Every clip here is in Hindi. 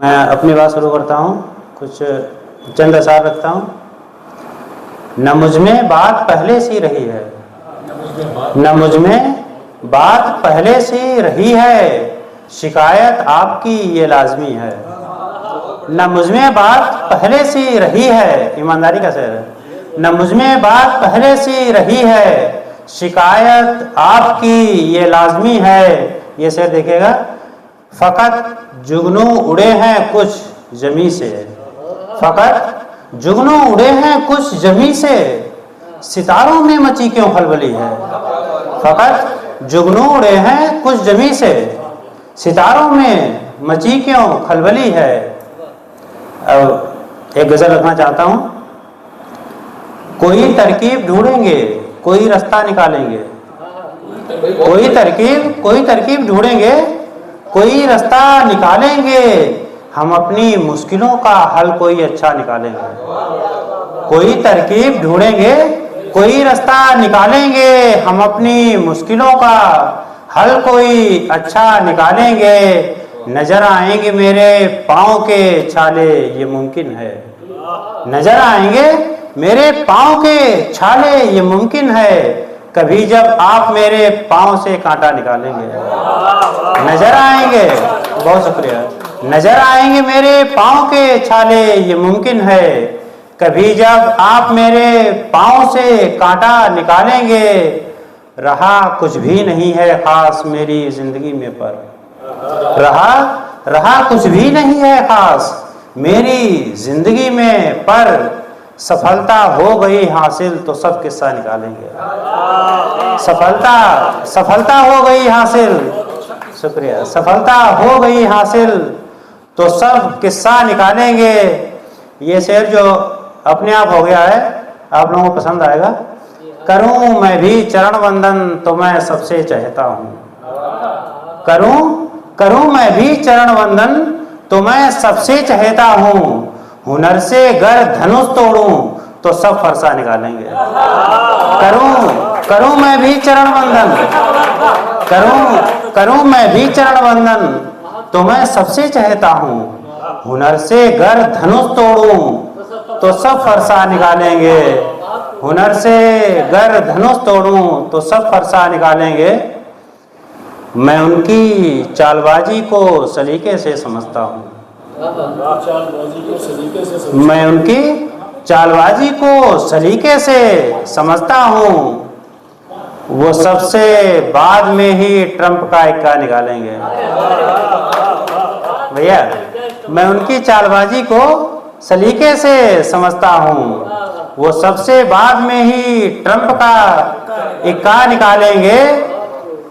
मैं अपनी बात शुरू करता हूँ, कुछ चंद अशार रखता हूँ। न मुझ में बात पहले सी रही है, न मुझ में बात पहले सी रही है, शिकायत आपकी ये लाजमी है। न मुझ में बात पहले सी रही है, ईमानदारी का शेर है। न मुझ में बात पहले सी रही है, शिकायत आपकी ये लाजमी है। ये शेर देखिएगा। फ़कत जुगनू उड़े हैं कुछ जमी से, फ़कत जुगनू उड़े हैं कुछ जमी से, सितारों में मची क्यों खलबली है। फ़कत जुगनू उड़े हैं कुछ जमी से, सितारों में मची क्यों खलबली है। अब एक गज़ल रखना चाहता हूँ। कोई तरकीब ढूंढेंगे, कोई रास्ता निकालेंगे, कोई तरकीब ढूंढेंगे, कोई रास्ता निकालेंगे, हम अपनी मुश्किलों का हल कोई अच्छा निकालेंगे। कोई तरकीब ढूंढेंगे, कोई रास्ता निकालेंगे, हम अपनी मुश्किलों का हल कोई अच्छा निकालेंगे। नजर आएंगे मेरे पाँव के छाले, ये मुमकिन है। नजर आएंगे मेरे पाँव के छाले, ये मुमकिन है। कभी जब आप मेरे पाँव से कांटा निकालेंगे। नजर आएंगे, बहुत शुक्रिया। नजर आएंगे मेरे पाँव के छाले, ये मुमकिन है। कभी जब आप मेरे पाँव से कांटा निकालेंगे। रहा कुछ भी नहीं है खास मेरी जिंदगी में, पर रहा कुछ भी नहीं है खास मेरी जिंदगी में, पर सफलता हो गई हासिल तो सब किस्सा निकालेंगे। सफलता हो गई हासिल, शुक्रिया। सफलता हो गई हासिल तो सब किस्सा निकालेंगे। ये शेर जो अपने आप हो गया है, आप लोगों को पसंद आएगा। करूं मैं भी चरण वंदन तो मैं सबसे चाहता हूँ, करूं मैं भी चरण वंदन तो मैं सबसे चाहता हूँ। हुनर से गर धनुष तोड़ूं तो सब फरसा निकालेंगे। करूं मैं भी चरण वंदन, करूं मैं भी चरण वंदन तो मैं सबसे चाहता हूँ। हुनर से गर धनुष तोड़ूं तो सब फरसा निकालेंगे। हुनर से गर धनुष तोड़ूं तो सब फरसा निकालेंगे। मैं उनकी चालबाजी को सलीके से समझता हूँ, मैं उनकी चालबाजी को सलीके से समझता हूँ। वो सबसे बाद में ही ट्रंप का इक्का निकालेंगे। भैया, मैं उनकी चालबाजी को सलीके से समझता हूँ। वो सबसे बाद में ही ट्रंप का इक्का निकालेंगे।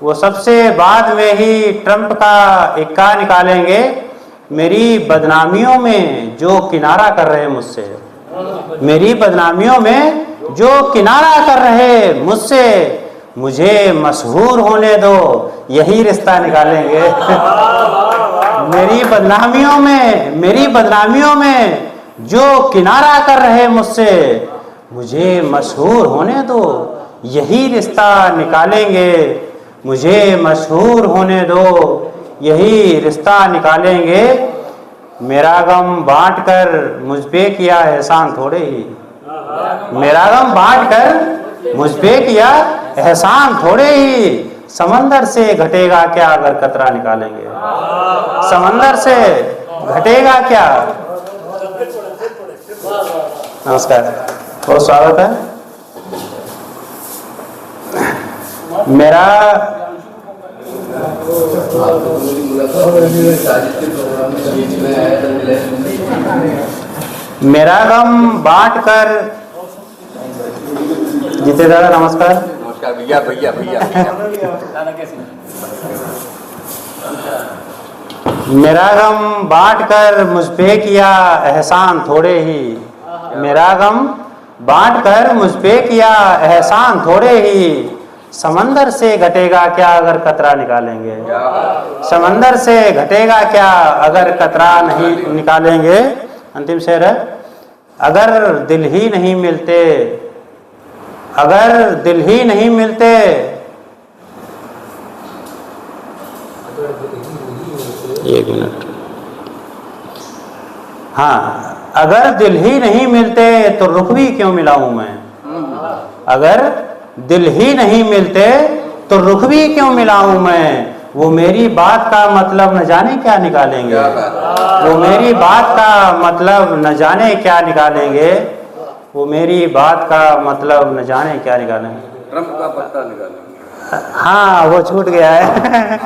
वो सबसे बाद में ही ट्रंप का इक्का निकालेंगे। मेरी बदनामियों में जो किनारा कर रहे मुझसे, मेरी बदनामियों में जो किनारा कर रहे मुझसे, मुझे मशहूर होने दो यही रिश्ता निकालेंगे। मेरी बदनामियों में जो किनारा कर रहे मुझसे, मुझे मशहूर होने दो यही रिश्ता निकालेंगे। मुझे मशहूर होने दो यही रिश्ता निकालेंगे। मेरा गम बांट कर मुझ पे किया एहसान थोड़े ही, मेरा गम बांट कर मुझ पे किया एहसान थोड़े ही। समंदर से घटेगा क्या अगर कतरा निकालेंगे। समंदर से घटेगा क्या। नमस्कार, बहुत स्वागत है। मेरा गम बांट कर, जीते दादा नमस्कार। नमस्कार भैया भैया भैया। मेरा गम बांट कर मुझ पे किया एहसान थोड़े ही, मेरा गम बांट कर मुझ पे किया एहसान थोड़े ही। समंदर से घटेगा क्या अगर कतरा निकालेंगे। समंदर से घटेगा क्या अगर कतरा नहीं निकालेंगे। अंतिम शेर है। अगर दिल ही नहीं मिलते, अगर दिल ही नहीं मिलते, एक मिनट, हाँ, अगर दिल ही नहीं मिलते तो रुख भी क्यों मिलाऊं मैं। अगर दिल ही नहीं मिलते तो रुख भी क्यों मिलाऊं मैं। वो मेरी बात का मतलब न जाने क्या निकालेंगे। वो मेरी बात का मतलब न जाने क्या निकालेंगे। वो मेरी बात का मतलब न जाने क्या निकालेंगे। ट्रम्प का पत्ता निकालेंगे। हाँ, वो छूट गया है।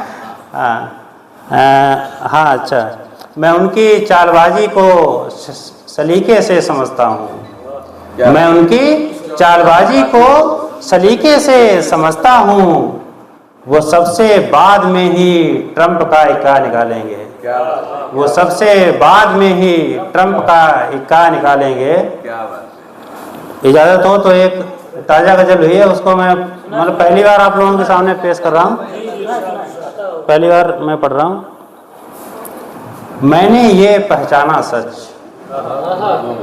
हाँ, अच्छा, मैं उनकी चालबाजी को सलीके से समझता हूँ। मैं उनकी चालबाजी को सलीके से समझता हूँ। वो सबसे बाद में ही ट्रम्प का इक्का निकालेंगे। वो सबसे बाद में ही ट्रम्प का इक्का निकालेंगे। क्या बात। इजाज़त हो तो एक ताज़ा गज़ल हुई है, उसको मैं मतलब पहली बार आप लोगों के सामने पेश कर रहा हूँ। पहली बार मैं पढ़ रहा हूँ। मैंने ये पहचाना सच,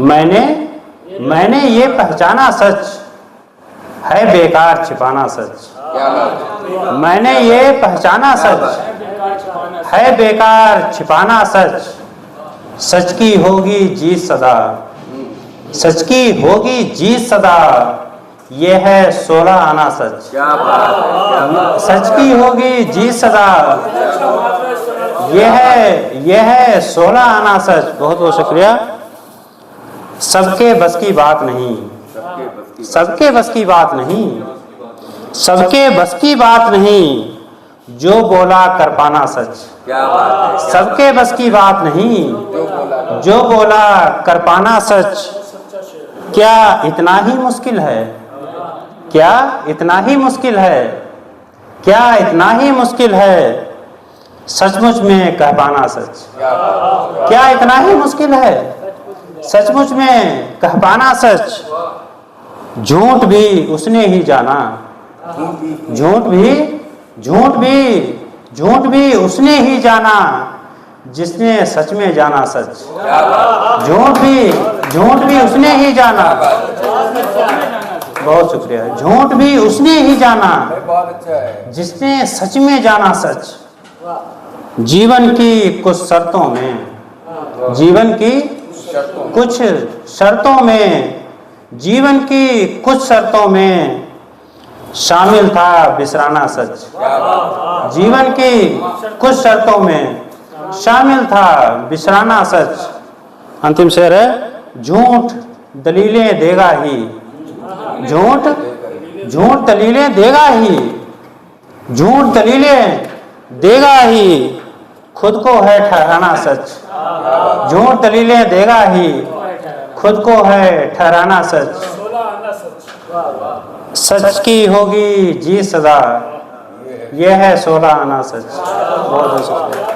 मैंने ये पहचाना सच, है बेकार छिपाना सच। क्या बात। मैंने ये पहचाना सच, है बेकार छिपाना सच। सच की होगी जीत सदा, सच की होगी जीत सदा। ये है 16 आना सच। क्या बात। सच की होगी जीत सदा। ये है 16 आना सच। बहुत बहुत शुक्रिया। सबके बस की बात नहीं, सबके बस की बात नहीं, सबके बस की बात नहीं। जो बोला कर पाना सच। क्या बात। सबके बस की बात नहीं, जो बोला कर पाना सच। क्या इतना ही मुश्किल है, क्या इतना ही मुश्किल है, क्या इतना ही मुश्किल है। सचमुच में कह पाना सच। क्या इतना ही मुश्किल है, सचमुच में कह पाना सच। झूठ भी उसने ही जाना, झूठ भी उसने ही जाना जिसने सच में जाना सच। झूठ भी उसने ही जाना। बहुत शुक्रिया। झूठ भी उसने ही जाना बहुत अच्छा है। जिसने सच में जाना सच। जीवन की कुछ शर्तों में, जीवन की कुछ शर्तों में, जीवन की कुछ शर्तों में शामिल था बिसराना सच। जीवन की कुछ शर्तों में शामिल था बिसराना सच। अंतिम शेर है। झूठ दलीलें देगा ही, झूठ दलीलें देगा ही, झूठ दलीलें देगा ही। खुद को है ठहराना सच। झूठ दलीलें देगा ही, खुद को है ठहराना सच। सच की होगी जीत सदा। यह है 16 आना सच। बहुत बहुत शुक्रिया।